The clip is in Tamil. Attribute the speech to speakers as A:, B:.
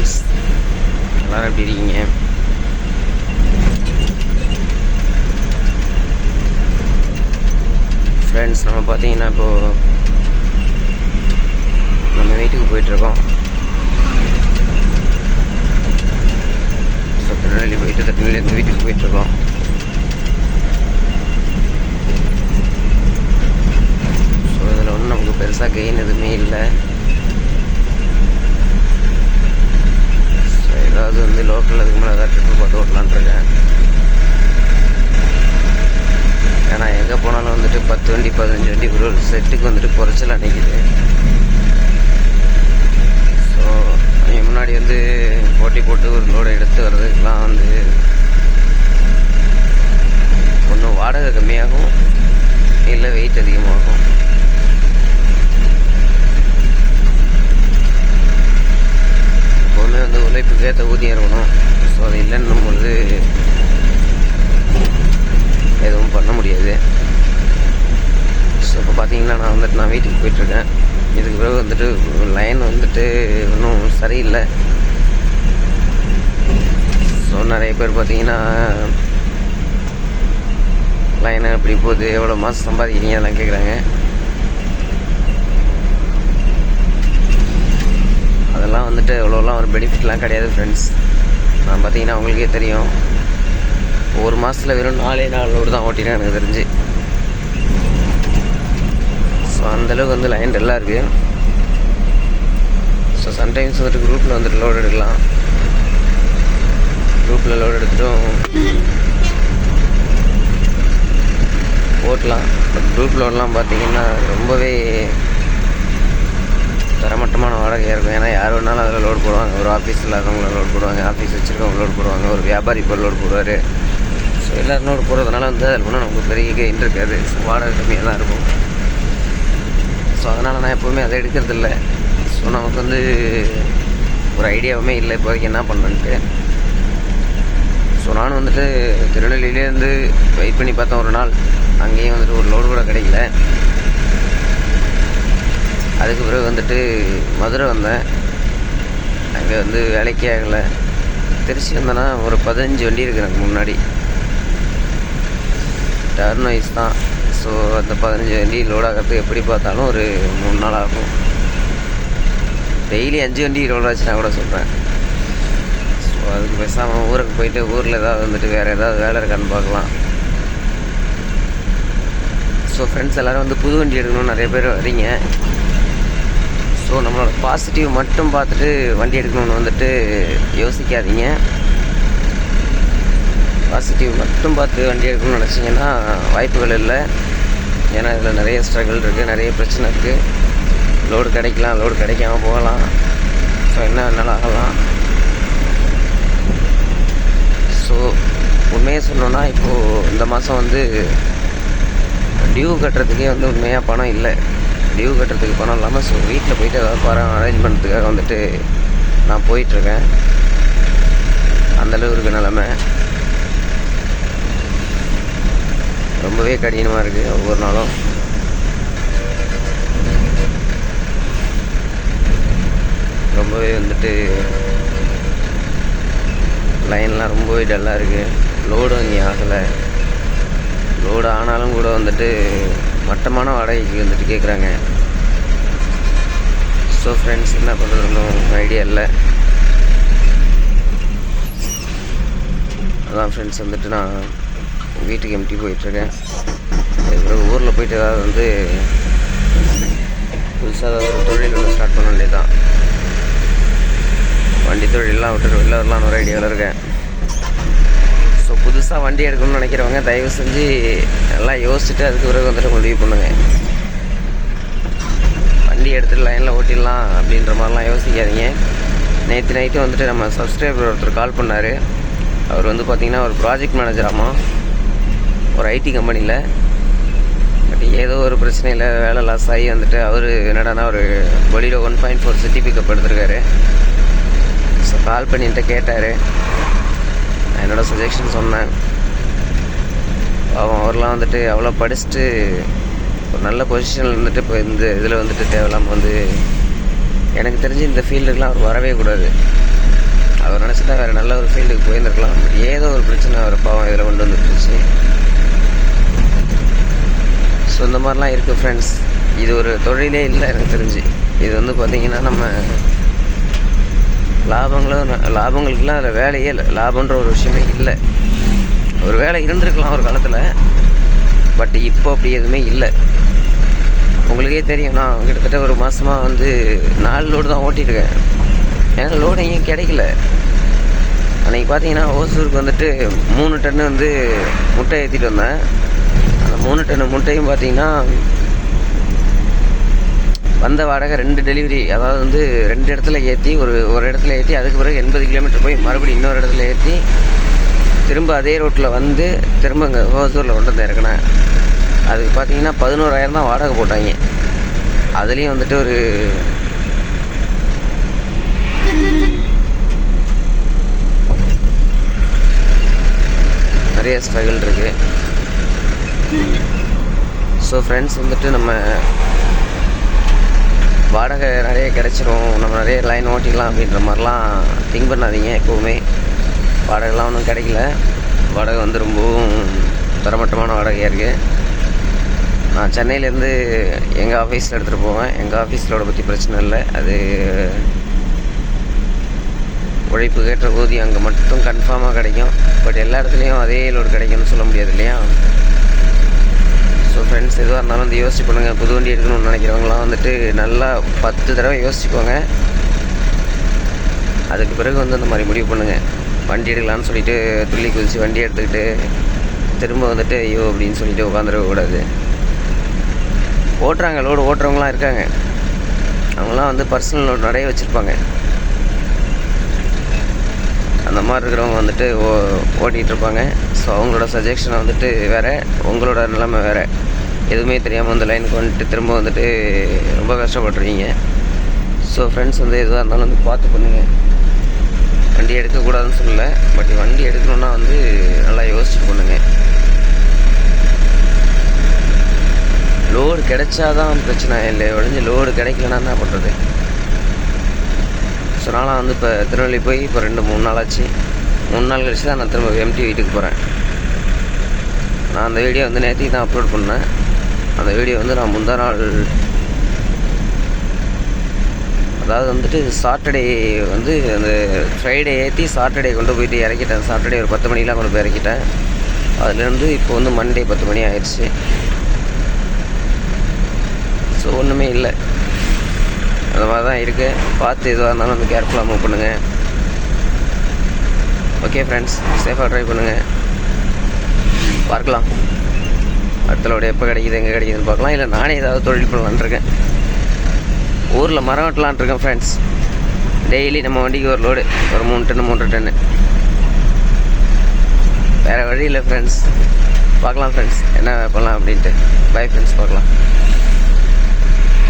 A: ஃப்ரெண்ட்ஸ், எல்லோரும் எப்படி இருக்கீங்க? ஃப்ரெண்ட்ஸ், நம்ம பார்த்தீங்கன்னா இப்போது நம்ம வீட்டுக்கு போயிட்டுருக்கோம். ஸோ திருநெல்வேலி போயிட்டு திருநெல்வேலியிலேருந்து வீட்டுக்கு போயிட்டுருக்கோம். ஸோ இதில் ஒன்றும் நமக்கு பெருசாக கெயின் எதுவுமே இல்லை. ஏதாவது லோக்கல் அதுக்கு மேலே ஏதாவது ட்ரிப்பு பார்த்து ஓட்டலான்ட்ருக்கேன். ஏன்னா எங்கே போனாலும் 10 வண்டி 15 வண்டி ஒரு செட்டுக்கு குறைச்சல் நினைக்குது. ஸோ நீங்கள் முன்னாடி போட்டி போட்டு ஒரு லோடை எடுத்து வர்றதுக்கெலாம் ஒன்றும் வாடகை கம்மியாகும், இல்லை வெயிட் அதிகமாகும். எப்போவுமே உழைப்புக்கு ஏற்ற ஊதியம் இருக்கணும். ஸோ அது இல்லைன்னும் பொழுது எதுவும் பண்ண முடியாது. ஸோ இப்போ பார்த்தீங்கன்னா நான் வீட்டுக்கு போயிட்டுருக்கேன். இதுக்கு பிறகு லைன் இன்னும் சரியில்லை. ஸோ நிறைய பேர் பார்த்தீங்கன்னா லைனை எப்படி போகுது, எவ்வளோ மாதம் சம்பாதிக்கிறீங்க அதெல்லாம் கேட்குறாங்க. அதெல்லாம் எவ்வளோலாம் ஒரு பெனிஃபிட்லாம் கிடையாது ஃப்ரெண்ட்ஸ். நான் பார்த்தீங்கன்னா உங்களுக்கே தெரியும், ஒரு மாதத்தில் வெறும் 4 லோடு தான் ஓட்டினேன் எனக்கு தெரிஞ்சு. ஸோ அந்தளவுக்கு லைன் டல்லாக இருக்குது. ஸோ சம்டைம்ஸ் குரூப்பில் லோடு எடுக்கலாம். குரூப்பில் லோடு எடுத்துட்டும் ஓட்டலாம். பட் குரூப் லோடெலாம் பார்த்தீங்கன்னா ரொம்பவே தரமட்டமான வாடகையாக இருக்கும். ஏன்னா யார் வேணாலும் அதில் லோடு போடுவாங்க. ஒரு ஆஃபீஸ் இல்லாதவங்கள லோடு போடுவாங்க, ஆஃபீஸ் வச்சுருக்கவங்க லோடு போடுவாங்க, ஒரு வியாபாரி இப்போ லோடு போடுவார். ஸோ எல்லோரும் லோடு போடுறதுனால அதில் ஒன்றும் நமக்கு பெரிய கெயின் இருக்காது. ஸோ வாடகை கம்மியாக தான் இருக்கும். ஸோ அதனால் நான் எப்போவுமே அதை எடுக்கிறதில்ல. ஸோ நமக்கு ஒரு ஐடியாவுமே இல்லை இப்போதைக்கு என்ன பண்ணுறேன்ட்டு. ஸோ நானும் திருநெல்வேலியிலேருந்து வெயிட் பண்ணி பார்த்தேன் ஒரு நாள். அங்கேயும் ஒரு லோடு கூட கிடைக்கல. அதுக்கு பிறகு மதுரை வந்தேன். அங்கே வேலைக்கே ஆகலை. திருச்சி வந்தேன்னா ஒரு 15 வண்டி இருக்குது எனக்கு முன்னாடி. டர்ன் வைஸ் தான். ஸோ அந்த 15 வண்டி லோட் ஆகிறதுக்கு எப்படி பார்த்தாலும் ஒரு 3 நாள் ஆகும். டெய்லி 5 வண்டி லோட் ஆச்சுன்னா கூட சொல்கிறேன். ஸோ அதுக்கு பேசாமல் ஊருக்கு போயிட்டு ஊரில் ஏதாவது வேறு ஏதாவது வேலை இருக்கான்னு பார்க்கலாம். ஸோ ஃப்ரெண்ட்ஸ், எல்லோரும் புது வண்டி எடுக்கணும்னு நிறைய பேர் வரீங்க. ஸோ நம்மளோட பாசிட்டிவ் மட்டும் பார்த்துட்டு வண்டி எடுக்கணும்னு யோசிக்காதீங்க. பாசிட்டிவ் மட்டும் பார்த்து வண்டி எடுக்கணும்னு நினச்சிங்கன்னா வாய்ப்புகள் இல்லை. ஏன்னா இதில் நிறைய ஸ்ட்ரகிள் இருக்குது, நிறைய பிரச்சனை இருக்குது. லோடு கிடைக்கலாம், லோடு கிடைக்காம போகலாம். ஸோ என்ன வேணாலும் ஆகலாம். ஸோ உண்மையை சொல்லணுன்னா இப்போது இந்த மாதம் டியூ கட்டுறதுக்கே உண்மையாக பணம் இல்லை. டியூ கட்டுறதுக்கு பணம் இல்லாமல் ஸோ வீட்டில் போயிட்டு ஏதாவது பணம் அரேஞ்ச் பண்ணுறதுக்காக நான் போயிட்டுருக்கேன். அந்தளவு இருக்குது நிலமை. ரொம்பவே கடினமாக இருக்குது ஒவ்வொரு நாளும். ரொம்பவே லைன்லாம் ரொம்பவே டல்லாக இருக்குது. லோடும் இங்கே ஆகலை. லோடு ஆனாலும் கூட மட்டமான வாடகைக்கு கேட்குறாங்க. ஸோ ஃப்ரெண்ட்ஸ், என்ன பண்ணுறதுன்னு ஐடியா இல்லை. அதான் ஃப்ரெண்ட்ஸ் நான் வீட்டுக்கு எம்டி போயிட்டுருக்கேன். அதுக்கப்புறம் ஊரில் போயிட்டு ஏதாவது புதுசாக ஏதாவது ஒரு தொழில் ஸ்டார்ட் பண்ண வேண்டியது தான். வண்டி தொழிலெலாம் விட்டுட்டு வெளில வரலான்னு ஒரு ஐடியாவில் இருக்கேன். ஸோ புதுசாக வண்டி எடுக்கணும்னு நினைக்கிறவங்க தயவு செஞ்சு நல்லா யோசிச்சுட்டு அதுக்கு பிறகு முடிவு பண்ணுங்க. வண்டி எடுத்துகிட்டு லைனில் ஓட்டிடலாம் அப்படின்ற மாதிரிலாம் யோசிக்காதீங்க. நேற்று நைட்டு நம்ம சப்ஸ்கிரைபர் ஒருத்தர் கால் பண்ணார். அவர் பார்த்திங்கன்னா ஒரு ப்ராஜெக்ட் மேனேஜராமா ஒரு ஐடி கம்பெனியில். பட் ஏதோ ஒரு பிரச்சனையில் வேலை லாஸ் ஆகி அவர் என்னடானா ஒரு பொலிரோ 1.4 சிட்டி பிக்கப் எடுத்திருக்காரு. ஸோ கால் பண்ணிட்டு கேட்டார். என்னோடய சஜஷன் சொன்னேன். அவர்லாம் அவ்வளோ படிச்சுட்டு ஒரு நல்ல பொசிஷனில் இப்போ இந்த இதில் தேவையில்லாமல் எனக்கு தெரிஞ்சு இந்த ஃபீல்டுக்கெலாம் அவர் வரவே கூடாது. அவர் நினச்சிட்டா வேறு நல்ல ஒரு ஃபீல்டுக்கு போயிருந்துருக்கலாம். ஏதோ ஒரு பிரச்சனை அவர் பாவம் இதில் கொண்டு வந்துருச்சு. ஸோ இந்த மாதிரிலாம் இருக்குது ஃப்ரெண்ட்ஸ். இது ஒரு தொழிலே இல்லை எனக்கு தெரிஞ்சு. இது வந்து பார்த்திங்கன்னா நம்ம லாபங்களுக்கெல்லாம் அதில் வேலையே இல்லை. லாபன்ற ஒரு விஷயமே இல்லை. ஒரு வேலை இருந்திருக்கலாம் ஒரு காலத்தில், பட் இப்போ அப்படி எதுவுமே இல்லை. உங்களுக்கே தெரியும், நான் கிட்டத்தட்ட ஒரு மாதமாக வந்து 4 லோடு தான் ஓட்டியிருக்கேன். ஏன்னா லோடு எங்கேயும் கிடைக்கல. அன்றைக்கி பார்த்தீங்கன்னா ஓசூருக்கு வந்துட்டு 3 டன்னு வந்து முட்டை ஏற்றிட்டு வந்தேன். அந்த 3 டன்னு முட்டையும் பார்த்தீங்கன்னா வந்த வாடகை 2 டெலிவரி, அதாவது வந்து 2 இடத்துல ஏற்றி ஒரு இடத்துல ஏற்றி அதுக்கு பிறகு 80 கிலோமீட்டர் போய் மறுபடியும் இன்னொரு இடத்துல ஏற்றி திரும்ப அதே ரோட்டில் வந்து திரும்ப இங்கே ஓசூரில் கொண்டு வந்து இறக்குனேன். அதுக்கு பார்த்தீங்கன்னா 11,000 தான் வாடகை போட்டாங்க. அதுலேயும் வந்துட்டு ஒரு நிறைய ஸ்ட்ரகிள் இருக்குது. ஸோ ஃப்ரெண்ட்ஸ் வந்துட்டு நம்ம வாடகை நிறைய கிடச்சிரும், நம்ம நிறைய லைன் ஓட்டிக்கலாம் அப்படின்ற மாதிரிலாம் திங்க் பண்ணாதீங்க. எப்போவுமே வாடகைலாம் ஒன்றும் கிடைக்கல. வாடகை வந்து ரொம்பவும் தரமட்டமான வாடகையாக இருக்குது. நான் சென்னையிலேருந்து எங்கள் ஆஃபீஸில் எடுத்துகிட்டு போவேன். எங்கள் ஆஃபீஸில் பற்றி பிரச்சனை இல்லை. அது உழைப்பு கேட்ட ஊதியம் அங்கே மட்டும் கன்ஃபார்மாக கிடைக்கும். பட் எல்லா இடத்துலையும் அதே லோடு கிடைக்கும்னு சொல்ல முடியாது இல்லையா? ஸோ ஃப்ரெண்ட்ஸ், எதுவாக இருந்தாலும் வந்து யோசிச்சு பண்ணுங்கள். புது வண்டி எடுக்கணும்னு நினைக்கிறவங்களாம் வந்துட்டு நல்லா 10 தடவை யோசிச்சுக்கோங்க. அதுக்கு பிறகு வந்து அந்த மாதிரி முடிவு பண்ணுங்கள். வண்டி எடுக்கலான்னு சொல்லிட்டு துள்ளி குதித்து வண்டி எடுத்துக்கிட்டு திரும்ப வந்துட்டு ஐயோ அப்படின்னு சொல்லிட்டு உட்காந்துருக்கக்கூடாது. லோடு ஓட்டுறவங்களாம் இருக்காங்க. அவங்களாம் வந்து பர்சனல் லோடு நிறைய வச்சுருப்பாங்க. அந்த மாதிரி இருக்கிறவங்க வந்துட்டு ஓட்டிகிட்ருப்பாங்க. ஸோ அவங்களோட சஜஷனை வந்துட்டு வேறு, உங்களோட நிலைமை வேறு. எதுவுமே தெரியாமல் அந்த லைனுக்கு வந்துட்டு திரும்ப வந்துட்டு ரொம்ப கஷ்டப்படுறீங்க. ஸோ ஃப்ரெண்ட்ஸ் வந்து எதுவாக இருந்தாலும் வந்து பார்த்து பண்ணுங்கள். வண்டி எடுக்கக்கூடாதுன்னு சொல்லலை, பட் வண்டி எடுக்கணுன்னா வந்து நல்லா யோசிச்சுட்டு பண்ணுங்கள். லோடு கிடைச்சாதான் பிரச்சனை இல்லை, ஒழிஞ்சு லோடு கிடைக்கலன்னா என்ன பண்ணுறது? ஸோ நான்லாம் வந்து இப்போ திருநெல்வேலி போய் இப்போ 2-3 நாள் ஆச்சு. 3 நாள் கழிச்சு தான் நான் திரும்ப எம்டி வீட்டுக்கு போகிறேன். நான் அந்த வீடியோ வந்து நேற்று தான் அப்லோட் பண்ணேன். அந்த வீடியோ வந்து நான் முந்தா நாள், அதாவது வந்துட்டு சாட்டர்டே வந்து அந்த ஃப்ரைடே ஏற்றி சாட்டர்டே கொண்டு போயிட்டு இறக்கிட்டேன். சாட்டர்டே ஒரு 10 மணிக்கெலாம் கொண்டு போய் இறக்கிட்டேன். அதுலேருந்து இப்போ வந்து மண்டே 10 மணி ஆயிடுச்சு. ஸோ ஒன்றுமே இல்லை, அந்த மாதிரி தான் இருக்குது. பார்த்து எதுவாக இருந்தாலும் வந்து கேர்ஃபுல்லாக மூவ் பண்ணுங்கள். ஓகே ஃப்ரெண்ட்ஸ், சேஃபாக ட்ரைவ் பண்ணுங்கள். பார்க்கலாம் அடுத்தலோட எப்போ கிடைக்கிது, எங்கே கிடைக்கிதுன்னு பார்க்கலாம். இல்லை நானே ஏதாவது தொழில் பண்ணலான்னு இருக்கேன். ஊரில் மரம் வெட்டலான் இருக்கேன் ஃப்ரெண்ட்ஸ். டெய்லி நம்ம வண்டிக்கு ஒரு லோடு, ஒரு 3 டன்னு 3 டன்னு. வேறு வழி இல்லை ஃப்ரெண்ட்ஸ். பார்க்கலாம் ஃப்ரெண்ட்ஸ் என்ன பண்ணலாம் அப்படின்ட்டு. பை ஃப்ரெண்ட்ஸ், பார்க்கலாம்.